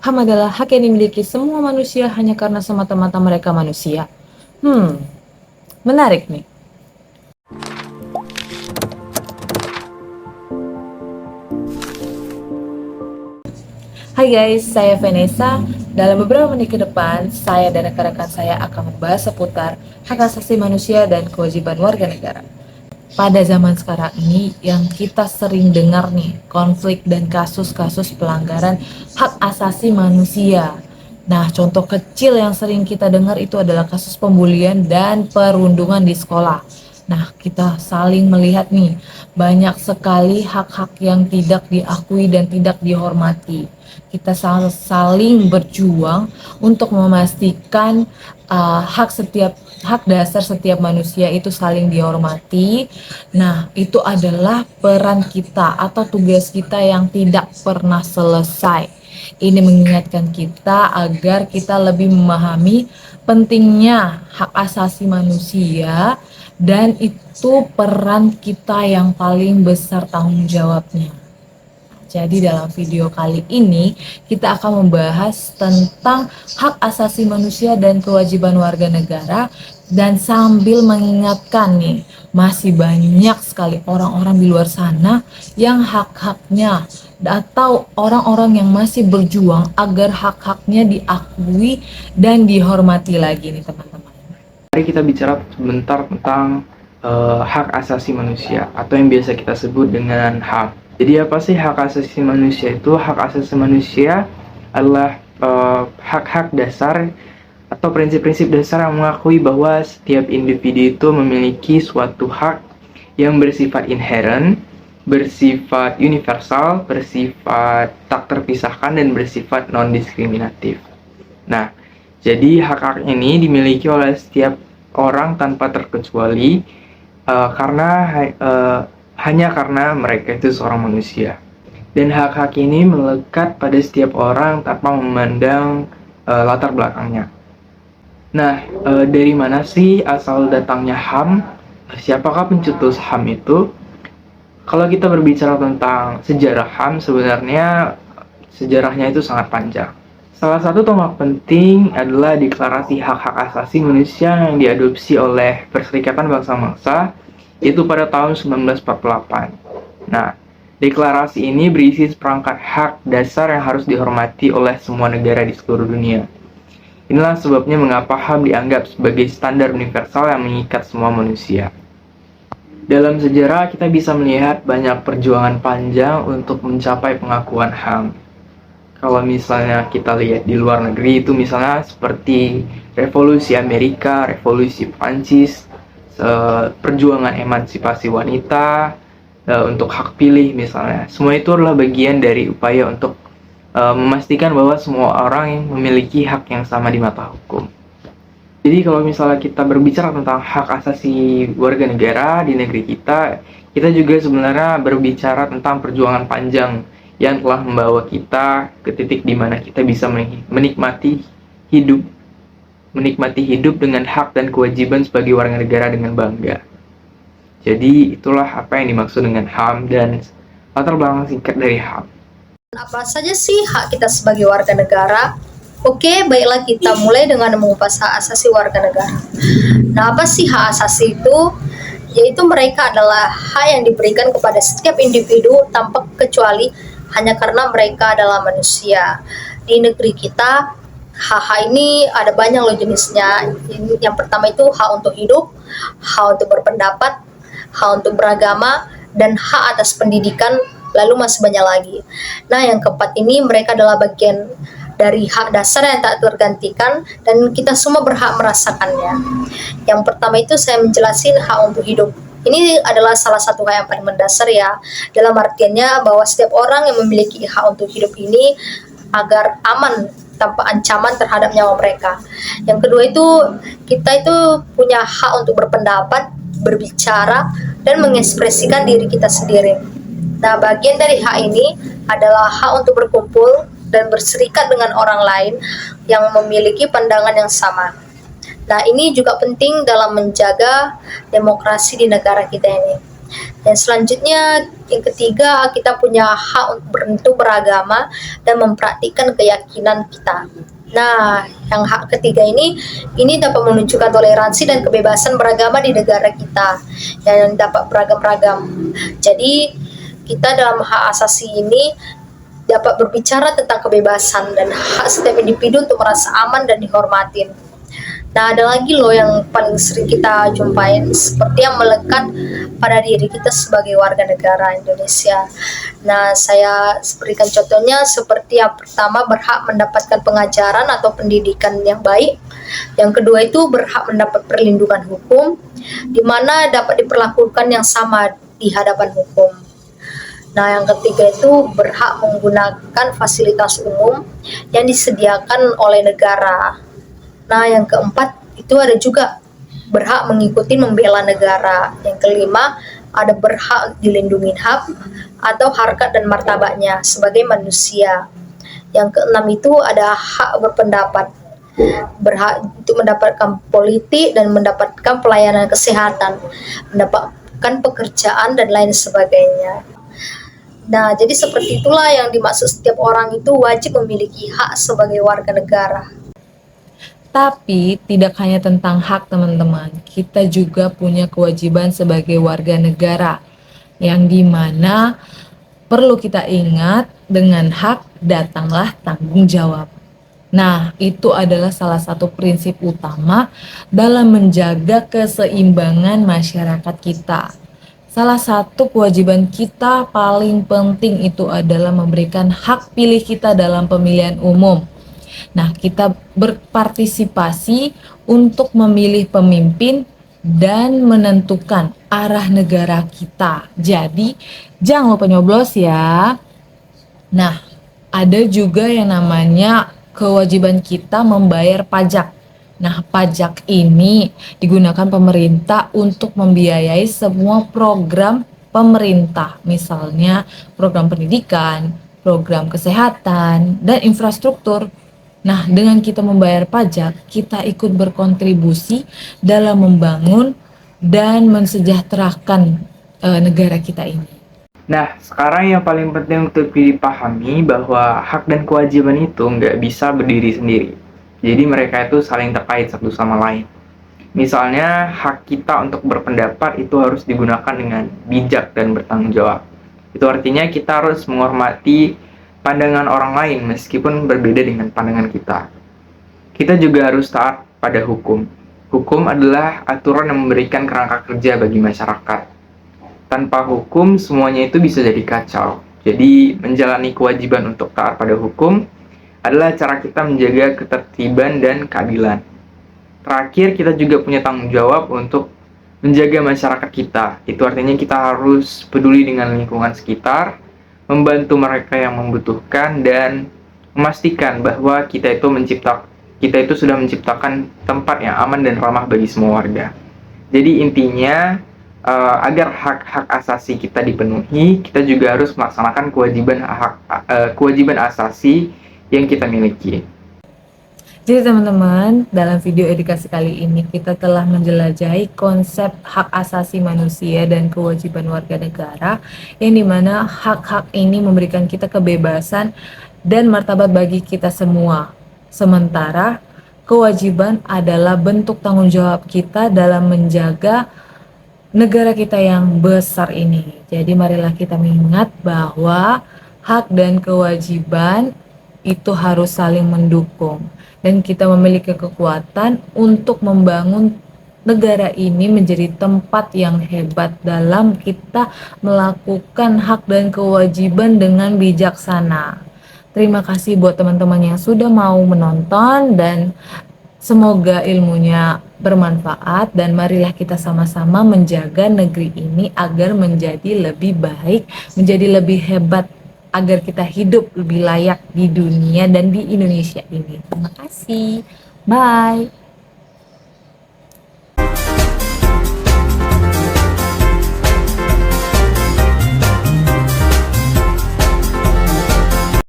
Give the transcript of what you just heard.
HAM adalah hak yang dimiliki semua manusia hanya karena semata-mata mereka manusia. Menarik nih. Hai guys, saya Vanessa. Dalam beberapa menit ke depan, saya dan rekan-rekan saya akan membahas seputar hak asasi manusia dan kewajiban warga negara. Pada zaman sekarang ini yang kita sering dengar nih, konflik dan kasus-kasus pelanggaran hak asasi manusia. Nah, contoh kecil yang sering kita dengar itu adalah kasus pembulian dan perundungan di sekolah. Nah, kita saling melihat nih, banyak sekali hak-hak yang tidak diakui dan tidak dihormati. Kita saling berjuang untuk memastikan hak dasar setiap manusia itu saling dihormati. Nah, itu adalah peran kita atau tugas kita yang tidak pernah selesai. Ini mengingatkan kita agar kita lebih memahami pentingnya hak asasi manusia dan itu peran kita yang paling besar tanggung jawabnya. Jadi dalam video kali ini kita akan membahas tentang hak asasi manusia dan kewajiban warga negara dan sambil mengingatkan nih masih banyak sekali orang-orang di luar sana yang hak-haknya atau orang-orang yang masih berjuang agar hak-haknya diakui dan dihormati lagi nih teman-teman. Mari kita bicara sebentar tentang hak asasi manusia atau yang biasa kita sebut dengan HAM. Jadi apa sih hak asasi manusia itu? Hak asasi manusia adalah hak-hak dasar atau prinsip-prinsip dasar yang mengakui bahwa setiap individu itu memiliki suatu hak yang bersifat inherent, bersifat universal, bersifat tak terpisahkan, dan bersifat non-diskriminatif. Nah, jadi hak-hak ini dimiliki oleh setiap orang tanpa terkecuali hanya karena mereka itu seorang manusia. Dan hak-hak ini melekat pada setiap orang tanpa memandang latar belakangnya. Nah, dari mana sih asal datangnya HAM? Siapakah pencetus HAM itu? Kalau kita berbicara tentang sejarah HAM, sebenarnya sejarahnya itu sangat panjang. Salah satu tonggak penting adalah Deklarasi Hak-Hak Asasi Manusia yang diadopsi oleh Perserikatan Bangsa-Bangsa, yaitu pada tahun 1948. Nah, deklarasi ini berisi seperangkat hak dasar yang harus dihormati oleh semua negara di seluruh dunia. Inilah sebabnya mengapa HAM dianggap sebagai standar universal yang mengikat semua manusia. Dalam sejarah, kita bisa melihat banyak perjuangan panjang untuk mencapai pengakuan HAM. Kalau misalnya kita lihat di luar negeri itu misalnya seperti Revolusi Amerika, Revolusi Prancis, perjuangan emansipasi wanita, untuk hak pilih misalnya. Semua itu adalah bagian dari upaya untuk memastikan bahwa semua orang memiliki hak yang sama di mata hukum. Jadi kalau misalnya kita berbicara tentang hak asasi warga negara di negeri kita, kita juga sebenarnya berbicara tentang perjuangan panjang yang telah membawa kita ke titik di mana kita bisa menikmati hidup dengan hak dan kewajiban sebagai warga negara dengan bangga. Jadi itulah apa yang dimaksud dengan HAM dan latar belakang singkat dari HAM. Apa saja sih hak kita sebagai warga negara? Oke, baiklah kita mulai dengan mengupas hak asasi warga negara. Nah, apa sih hak asasi itu? Yaitu mereka adalah hak yang diberikan kepada setiap individu tanpa kecuali hanya karena mereka adalah manusia. Di negeri kita, hak-hak ini ada banyak loh jenisnya. Yang pertama itu hak untuk hidup, hak untuk berpendapat, hak untuk beragama, dan hak atas pendidikan, lalu masih banyak lagi. Nah, yang keempat ini mereka adalah bagian dari hak dasar yang tak tergantikan dan kita semua berhak merasakannya. Yang pertama itu saya menjelasin hak untuk hidup. Ini adalah salah satu hak yang paling mendasar ya, dalam artiannya bahwa setiap orang yang memiliki hak untuk hidup ini agar aman tanpa ancaman terhadap nyawa mereka. Yang kedua itu kita itu punya hak untuk berpendapat, berbicara, dan mengekspresikan diri kita sendiri. Nah, bagian dari hak ini adalah hak untuk berkumpul dan berserikat dengan orang lain yang memiliki pandangan yang sama. Nah, ini juga penting dalam menjaga demokrasi di negara kita ini. Dan selanjutnya yang ketiga, kita punya hak untuk beragama dan mempraktikkan keyakinan kita. Nah, yang hak ketiga ini dapat menunjukkan toleransi dan kebebasan beragama di negara kita yang dapat beragam-ragam. Jadi kita dalam hak asasi ini dapat berbicara tentang kebebasan dan hak setiap individu untuk merasa aman dan dihormatin. Nah, ada lagi loh yang paling sering kita jumpain, seperti yang melekat pada diri kita sebagai warga negara Indonesia. Nah, saya berikan contohnya seperti yang pertama, berhak mendapatkan pengajaran atau pendidikan yang baik. Yang kedua itu berhak mendapat perlindungan hukum, di mana dapat diperlakukan yang sama di hadapan hukum. Nah, yang ketiga itu berhak menggunakan fasilitas umum yang disediakan oleh negara. Nah, yang keempat itu ada juga berhak mengikuti membela negara. Yang kelima, ada berhak dilindungi hak atau harkat dan martabatnya sebagai manusia. Yang keenam itu ada hak berpendapat, berhak untuk mendapatkan politik dan mendapatkan pelayanan kesehatan, mendapatkan pekerjaan dan lain sebagainya. Nah, jadi seperti itulah yang dimaksud setiap orang itu wajib memiliki hak sebagai warga negara. Tapi tidak hanya tentang hak teman-teman, kita juga punya kewajiban sebagai warga negara yang dimana perlu kita ingat dengan hak datanglah tanggung jawab. Nah, itu adalah salah satu prinsip utama dalam menjaga keseimbangan masyarakat kita. Salah satu kewajiban kita paling penting itu adalah memberikan hak pilih kita dalam pemilihan umum. Nah, kita berpartisipasi untuk memilih pemimpin dan menentukan arah negara kita. Jadi, jangan lupa nyoblos ya. Nah, ada juga yang namanya kewajiban kita membayar pajak. Nah, pajak ini digunakan pemerintah untuk membiayai semua program pemerintah, misalnya program pendidikan, program kesehatan, dan infrastruktur. Nah, dengan kita membayar pajak, kita ikut berkontribusi dalam membangun dan mensejahterakan negara kita ini. Nah, sekarang yang paling penting untuk dipahami bahwa hak dan kewajiban itu nggak bisa berdiri sendiri. Jadi mereka itu saling terkait satu sama lain. Misalnya, hak kita untuk berpendapat itu harus digunakan dengan bijak dan bertanggung jawab. Itu artinya kita harus menghormati pandangan orang lain meskipun berbeda dengan pandangan kita. Kita juga harus taat pada hukum. Hukum adalah aturan yang memberikan kerangka kerja bagi masyarakat. Tanpa hukum, semuanya itu bisa jadi kacau. Jadi, menjalani kewajiban untuk taat pada hukum adalah cara kita menjaga ketertiban dan keadilan. Terakhir, kita juga punya tanggung jawab untuk menjaga masyarakat kita. Itu artinya kita harus peduli dengan lingkungan sekitar, membantu mereka yang membutuhkan, dan memastikan bahwa kita itu sudah menciptakan tempat yang aman dan ramah bagi semua warga. Jadi intinya, agar hak-hak asasi kita dipenuhi, kita juga harus melaksanakan kewajiban asasi yang kita miliki. Jadi teman-teman, dalam video edukasi kali ini kita telah menjelajahi konsep hak asasi manusia dan kewajiban warga negara, yang dimana hak-hak ini memberikan kita kebebasan dan martabat bagi kita semua. Sementara kewajiban adalah bentuk tanggung jawab kita dalam menjaga negara kita yang besar ini. Jadi marilah kita mengingat bahwa hak dan kewajiban itu harus saling mendukung, dan kita memiliki kekuatan untuk membangun negara ini menjadi tempat yang hebat dalam kita melakukan hak dan kewajiban dengan bijaksana. Terima kasih buat teman-teman yang sudah mau menonton, dan semoga ilmunya bermanfaat, dan marilah kita sama-sama menjaga negeri ini agar menjadi lebih baik, menjadi lebih hebat, agar kita hidup lebih layak di dunia dan di Indonesia ini. Terima kasih. Bye.